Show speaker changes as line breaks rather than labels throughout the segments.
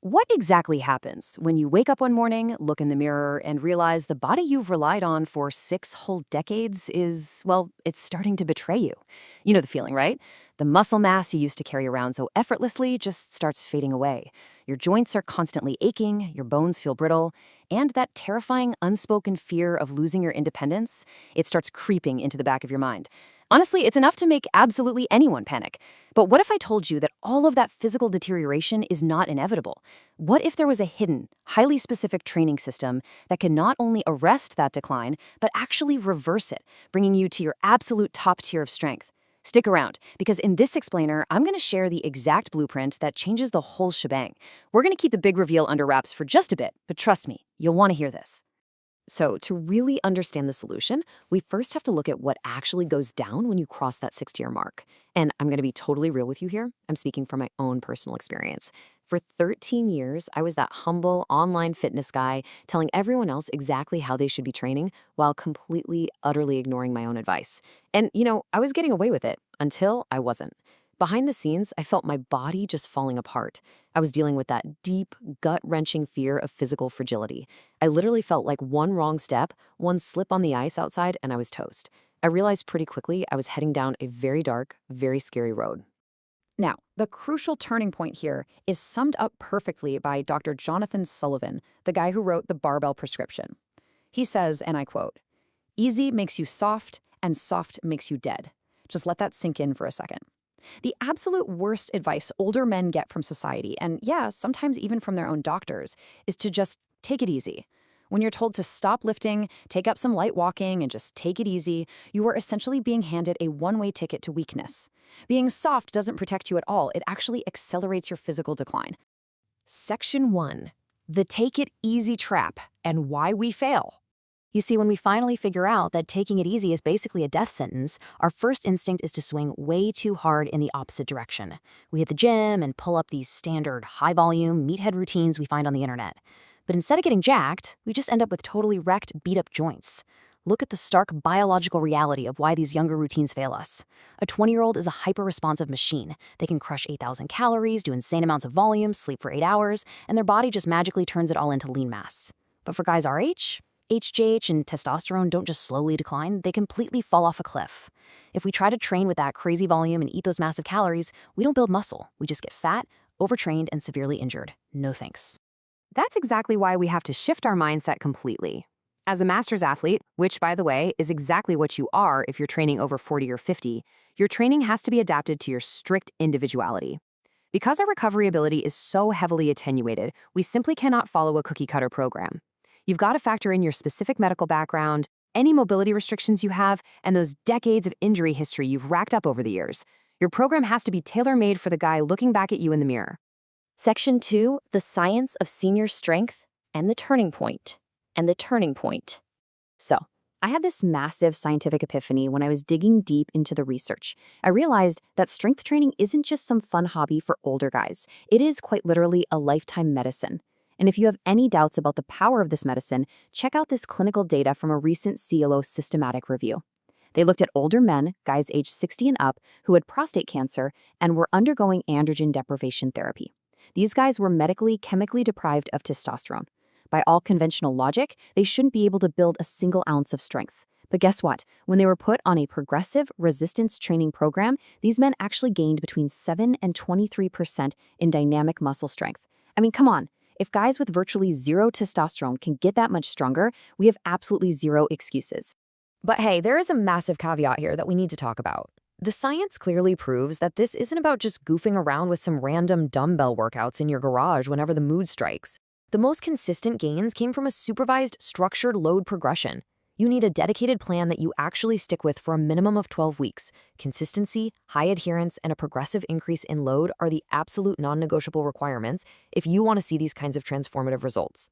What exactly happens when you wake up one morning, look in the mirror, and realize the body you've relied on for 6 whole decades is, well, it's starting to betray you? You know the feeling, right? The muscle mass you used to carry around so effortlessly just starts fading away. Your joints are constantly aching, your bones feel brittle, and that terrifying unspoken fear of losing your independence, it starts creeping into the back of your mind. Honestly, it's enough to make absolutely anyone panic. But what if I told you that all of that physical deterioration is not inevitable? What if there was a hidden, highly specific training system that can not only arrest that decline, but actually reverse it, bringing you to your absolute top tier of strength? Stick around, because in this explainer, I'm going to share the exact blueprint that changes the whole shebang. We're going to keep the big reveal under wraps for just a bit, but trust me, you'll want to hear this. So, to really understand the solution, we first have to look at what actually goes down when you cross that 6-year mark. And I'm going to be totally real with you here. I'm speaking from my own personal experience. For 13 years, I was that humble online fitness guy telling everyone else exactly how they should be training while completely, utterly ignoring my own advice. And, I was getting away with it until I wasn't. Behind the scenes, I felt my body just falling apart. I was dealing with that deep, gut-wrenching fear of physical fragility. I literally felt like one wrong step, one slip on the ice outside, and I was toast. I realized pretty quickly I was heading down a very dark, very scary road. Now, the crucial turning point here is summed up perfectly by Dr. Jonathan Sullivan, the guy who wrote the Barbell Prescription. He says, and I quote, "Easy makes you soft, and soft makes you dead." Just let that sink in for a second. The absolute worst advice older men get from society, and yeah, sometimes even from their own doctors, is to just take it easy. When you're told to stop lifting, take up some light walking, and just take it easy, you are essentially being handed a one-way ticket to weakness. Being soft doesn't protect you at all. It actually accelerates your physical decline. Section 1. The Take It Easy Trap and Why We Fail. You see, when we finally figure out that taking it easy is basically a death sentence, our first instinct is to swing way too hard in the opposite direction. We hit the gym and pull up these standard, high-volume, meathead routines we find on the internet. But instead of getting jacked, we just end up with totally wrecked, beat-up joints. Look at the stark biological reality of why these younger routines fail us. A 20-year-old is a hyper-responsive machine. They can crush 8,000 calories, do insane amounts of volume, sleep for 8 hours, and their body just magically turns it all into lean mass. But for guys our age, HGH and testosterone don't just slowly decline, they completely fall off a cliff. If we try to train with that crazy volume and eat those massive calories, we don't build muscle. We just get fat, overtrained, and severely injured. No thanks. That's exactly why we have to shift our mindset completely. As a master's athlete, which, by the way, is exactly what you are if you're training over 40 or 50, your training has to be adapted to your strict individuality. Because our recovery ability is so heavily attenuated, we simply cannot follow a cookie-cutter program. You've got to factor in your specific medical background, any mobility restrictions you have, and those decades of injury history you've racked up over the years. Your program has to be tailor-made for the guy looking back at you in the mirror. Section 2, the science of senior strength and the turning point. So, I had this massive scientific epiphany when I was digging deep into the research. I realized that strength training isn't just some fun hobby for older guys. It is quite literally a lifetime medicine. And if you have any doubts about the power of this medicine, check out this clinical data from a recent CLO systematic review. They looked at older men, guys aged 60 and up, who had prostate cancer and were undergoing androgen deprivation therapy. These guys were medically, chemically deprived of testosterone. By all conventional logic, they shouldn't be able to build a single ounce of strength. But guess what? When they were put on a progressive resistance training program, these men actually gained between 7 and 23% in dynamic muscle strength. I mean, come on. If guys with virtually zero testosterone can get that much stronger, we have absolutely zero excuses. But hey, there is a massive caveat here that we need to talk about. The science clearly proves that this isn't about just goofing around with some random dumbbell workouts in your garage whenever the mood strikes. The most consistent gains came from a supervised, structured load progression. You need a dedicated plan that you actually stick with for a minimum of 12 weeks. Consistency, high adherence, and a progressive increase in load are the absolute non-negotiable requirements if you want to see these kinds of transformative results.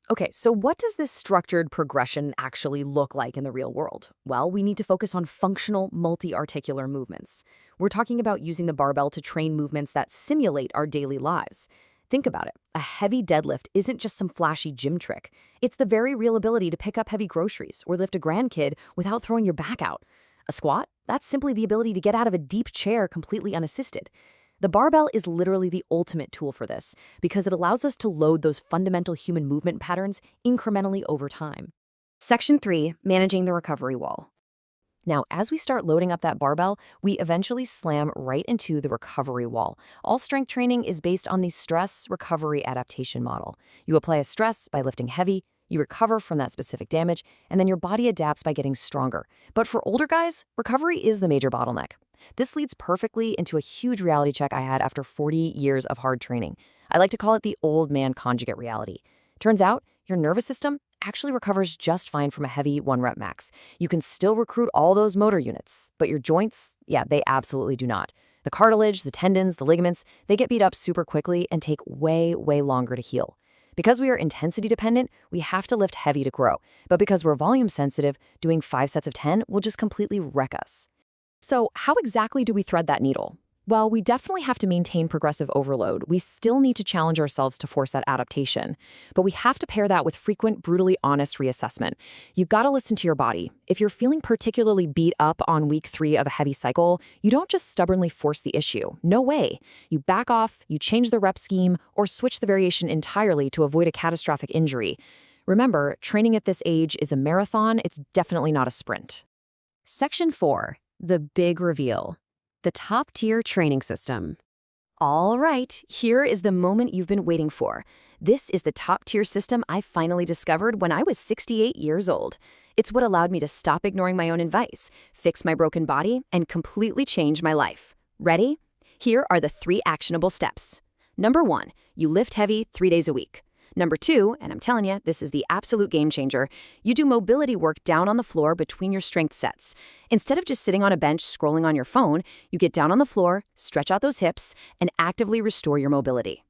Okay, so what does this structured progression actually look like in the real world? Well, we need to focus on functional multi-articular movements. We're talking about using the barbell to train movements that simulate our daily lives. Think about it. A heavy deadlift isn't just some flashy gym trick. It's the very real ability to pick up heavy groceries or lift a grandkid without throwing your back out. A squat? That's simply the ability to get out of a deep chair completely unassisted.
The barbell is literally the ultimate tool for this because it allows us to load those fundamental human movement patterns incrementally over time.
Section 3, managing the recovery wall.
Now, as we start loading up that barbell, we eventually slam right into the recovery wall. All strength training is based on the stress recovery adaptation model. You apply a stress by lifting heavy, you recover from that specific damage, and then your body adapts by getting stronger. But for older guys, recovery is the major bottleneck. This leads perfectly into a huge reality check I had after 40 years of hard training. I like to call it the old man conjugate reality. Turns out, your nervous system actually recovers just fine from a heavy 1-rep max. You can still recruit all those motor units, but your joints, yeah, they absolutely do not. The cartilage, the tendons, the ligaments, they get beat up super quickly and take way, way longer to heal. Because we are intensity dependent, we have to lift heavy to grow. But because we're volume sensitive, doing 5 sets of 10 will just completely wreck us.
So how exactly do we thread that needle? Well, we definitely have to maintain progressive overload. We still need to challenge ourselves to force that adaptation. But we have to pair that with frequent, brutally honest reassessment. You've got to listen to your body. If you're feeling particularly beat up on week 3 of a heavy cycle, you don't just stubbornly force the issue. No way. You back off, you change the rep scheme, or switch the variation entirely to avoid a catastrophic injury. Remember, training at this age is a marathon. It's definitely not a sprint.
Section 4, the big reveal. The top-tier training system. All right, here is the moment you've been waiting for. This is the top-tier system I finally discovered when I was 68 years old. It's what allowed me to stop ignoring my own advice, fix my broken body, and completely change my life. Ready? Here are the 3 actionable steps. Number 1, you lift heavy 3 days a week. Number 2, and I'm telling you, this is the absolute game changer, you do mobility work down on the floor between your strength sets. Instead of just sitting on a bench scrolling on your phone, you get down on the floor, stretch out those hips, and actively restore your mobility.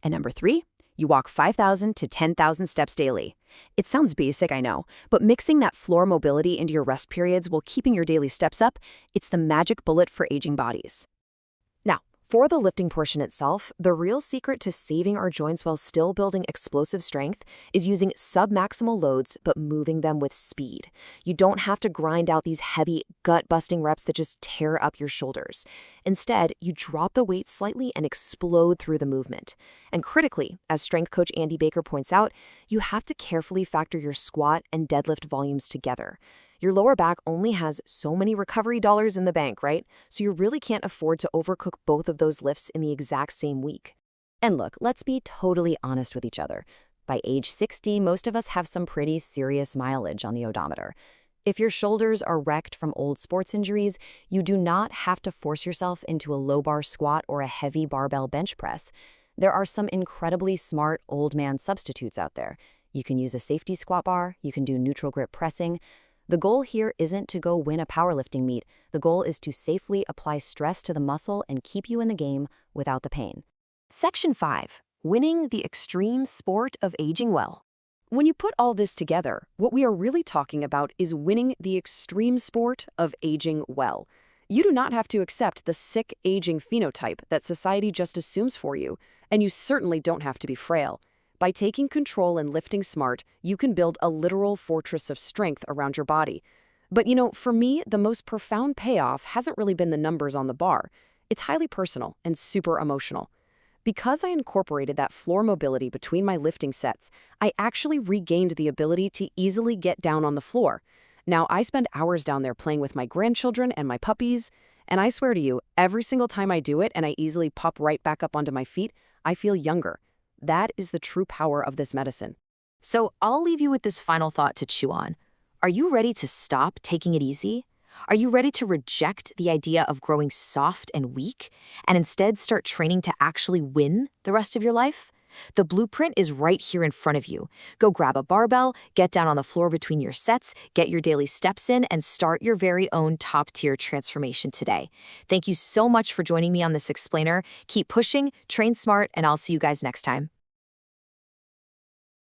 And number 3, you walk 5,000 to 10,000 steps daily. It sounds basic, I know, but mixing that floor mobility into your rest periods while keeping your daily steps up, it's the magic bullet for aging bodies. Now, for the lifting portion itself, the real secret to saving our joints while still building explosive strength is using submaximal loads but moving them with speed. You don't have to grind out these heavy, gut-busting reps that just tear up your shoulders. Instead, you drop the weight slightly and explode through the movement. And critically, as strength coach Andy Baker points out, you have to carefully factor your squat and deadlift volumes together. Your lower back only has so many recovery dollars in the bank, right? So you really can't afford to overcook both of those lifts in the exact same week. And look, let's be totally honest with each other. By age 60, most of us have some pretty serious mileage on the odometer. If your shoulders are wrecked from old sports injuries, you do not have to force yourself into a low bar squat or a heavy barbell bench press. There are some incredibly smart old man substitutes out there. You can use a safety squat bar, you can do neutral grip pressing. The goal here isn't to go win a powerlifting meet. The goal is to safely apply stress to the muscle and keep you in the game without the pain. Section 5, winning the extreme sport of aging well.
When you put all this together, what we are really talking about is winning the extreme sport of aging well. You do not have to accept the sick aging phenotype that society just assumes for you, and you certainly don't have to be frail. By taking control and lifting smart, you can build a literal fortress of strength around your body. But for me, the most profound payoff hasn't really been the numbers on the bar. It's highly personal and super emotional. Because I incorporated that floor mobility between my lifting sets, I actually regained the ability to easily get down on the floor. Now, I spend hours down there playing with my grandchildren and my puppies, and I swear to you, every single time I do it and I easily pop right back up onto my feet, I feel younger. That is the true power of this medicine.
So I'll leave you with this final thought to chew on. Are you ready to stop taking it easy? Are you ready to reject the idea of growing soft and weak and instead start training to actually win the rest of your life? The blueprint is right here in front of you. Go grab a barbell, get down on the floor between your sets, get your daily steps in, and start your very own top-tier transformation today. Thank you so much for joining me on this explainer. Keep pushing, train smart, and I'll see you guys next time.